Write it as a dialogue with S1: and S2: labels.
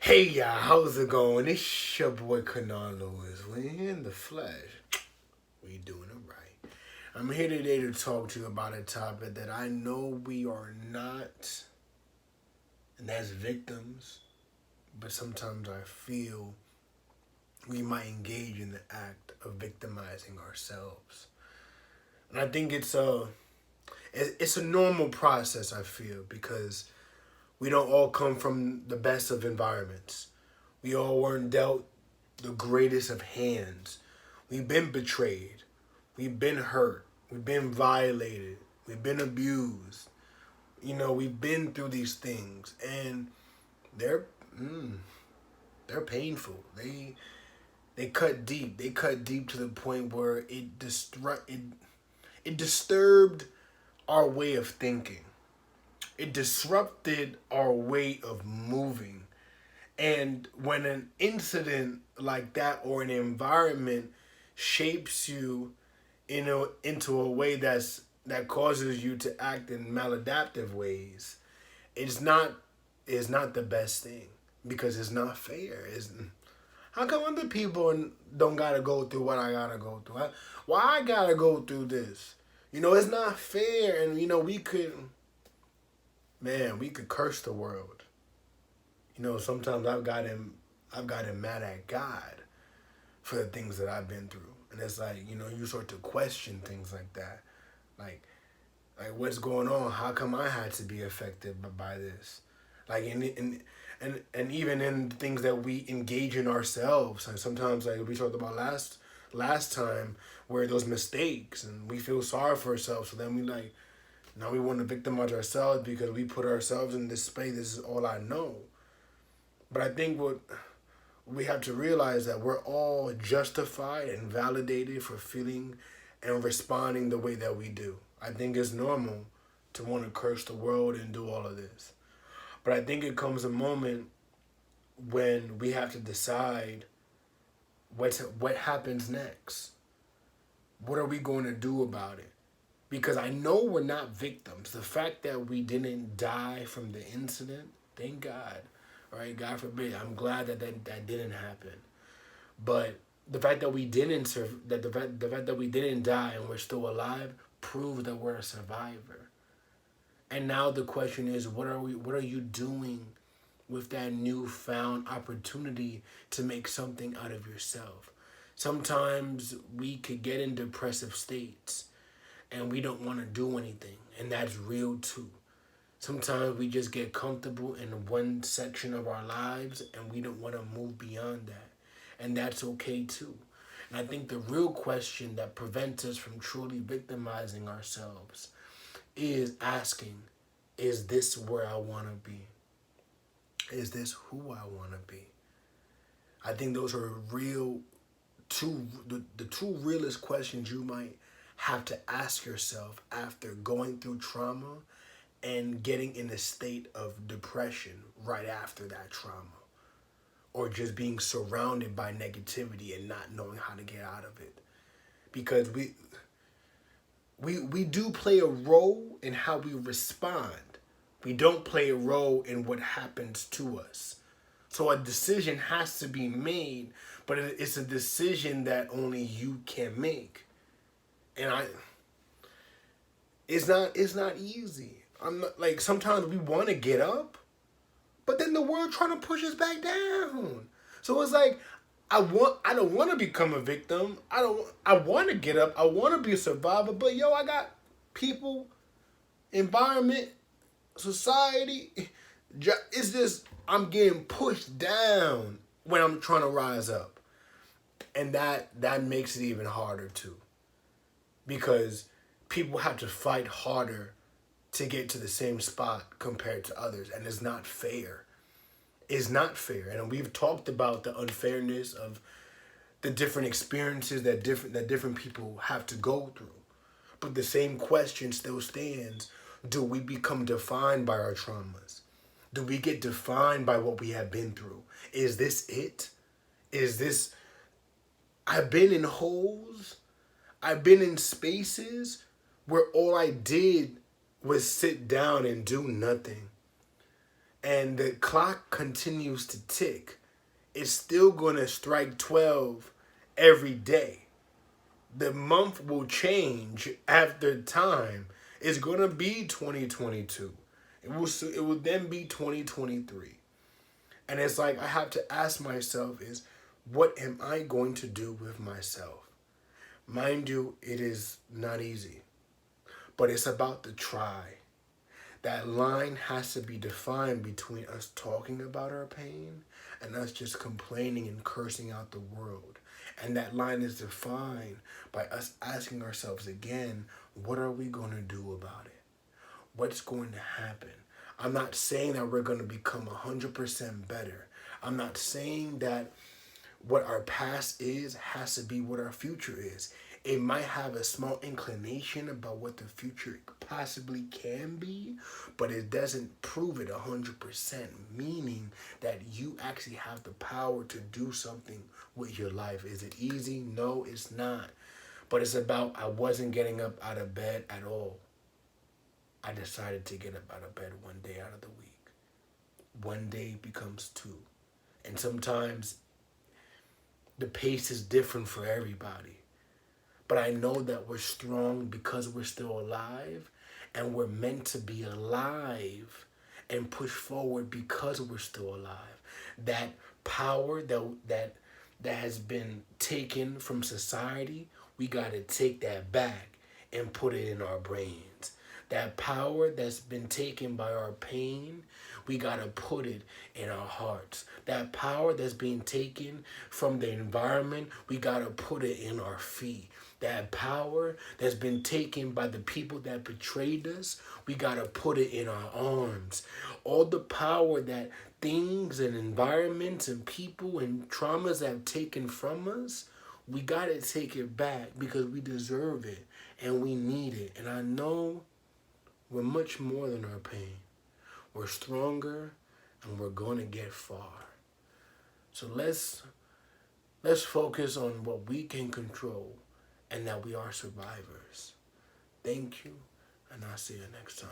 S1: Hey y'all, how's it going? It's your boy Canal Lewis. We're in the flesh. We doing it right. I'm here today to talk to you about a topic that I know we are not, and that's victims. But sometimes I feel we might engage in the act of victimizing ourselves. And I think it's a normal process, I feel, because we don't all come from the best of environments. We all weren't dealt the greatest of hands. We've been betrayed. We've been hurt. We've been violated. We've been abused. We've been through these things, and they're they're painful. They cut deep. They cut deep to the point where it disturbed our way of thinking. It disrupted our way of moving. And when an incident like that or an environment shapes you into a way that causes you to act in maladaptive ways, it's not the best thing because it's not fair. How come other people don't gotta go through what I gotta go through? Why I gotta go through this? It's not fair, and we could curse the world. Sometimes I've gotten mad at God for the things that I've been through. And it's like, you start to question things like that. Like what's going on? How come I had to be affected by this? Like and even in things that we engage in ourselves. Like sometimes like we talked about last time where those mistakes and we feel sorry for ourselves. So then now we want to victimize ourselves because we put ourselves in this space. This is all I know. But I think what we have to realize that we're all justified and validated for feeling and responding the way that we do. I think it's normal to want to curse the world and do all of this. But I think it comes a moment when we have to decide what happens next. What are we going to do about it? Because I know we're not victims. The fact that we didn't die from the incident, thank God. Right, God forbid. I'm glad that didn't happen, but the fact that we didn't the fact that we didn't die and we're still alive proves that we're a survivor. And now the question is, what are you doing with that newfound opportunity to make something out of yourself? Sometimes we could get in depressive states, and we don't want to do anything, and that's real too. Sometimes we just get comfortable in one section of our lives and we don't want to move beyond that. And that's okay too. And I think the real question that prevents us from truly victimizing ourselves is asking, is this where I want to be? Is this who I want to be? I think those are the two realest questions you might have to ask yourself after going through trauma and getting in a state of depression right after that trauma, or just being surrounded by negativity and not knowing how to get out of it. Because we do play a role in how we respond. We don't play a role in what happens to us. So a decision has to be made, but it's a decision that only you can make. And it's not easy. I'm not, like, sometimes we want to get up, but then the world trying to push us back down. So it's like I don't want to become a victim. I want to get up. I want to be a survivor, but I got people, environment, society. It's just I'm getting pushed down when I'm trying to rise up. And that makes it even harder too. Because people have to fight harder to get to the same spot compared to others, and it's not fair. It's not fair, and we've talked about the unfairness of the different experiences that different people have to go through. But the same question still stands: do we become defined by our traumas? Do we get defined by what we have been through? Is this it? Is this? I've been in holes. I've been in spaces where all I did was sit down and do nothing. and the clock continues to tick, it's still going to strike 12 every day. The month will change after time. It's going to be 2022. It will then be 2023. And it's like I have to ask myself is, what am I going to do with myself? Mind you, it is not easy, but it's about the try. That line has to be defined between us talking about our pain and us just complaining and cursing out the world. And that line is defined by us asking ourselves again, what are we going to do about it? What's going to happen? I'm not saying that we're going to become 100% better. I'm not saying that what our past is has to be what our future is. It might have a small inclination about what the future possibly can be, but it doesn't prove it 100%, meaning that you actually have the power to do something with your life. Is it easy? No, it's not. But it's about I wasn't getting up out of bed at all. I decided to get up out of bed one day out of the week. One day becomes two. And sometimes the pace is different for everybody. But I know that we're strong because we're still alive, and we're meant to be alive and push forward because we're still alive. That power that has been taken from society, we got to take that back and put it in our brains. That power that's been taken by our pain, we got to put it in our hearts. That power that's being taken from the environment, we got to put it in our feet. That power that's been taken by the people that betrayed us, we got to put it in our arms. All the power that things and environments and people and traumas have taken from us, we got to take it back because we deserve it and we need it. And I know we're much more than our pain. We're stronger and we're going to get far. So let's focus on what we can control and that we are survivors. Thank you, and I'll see you next time.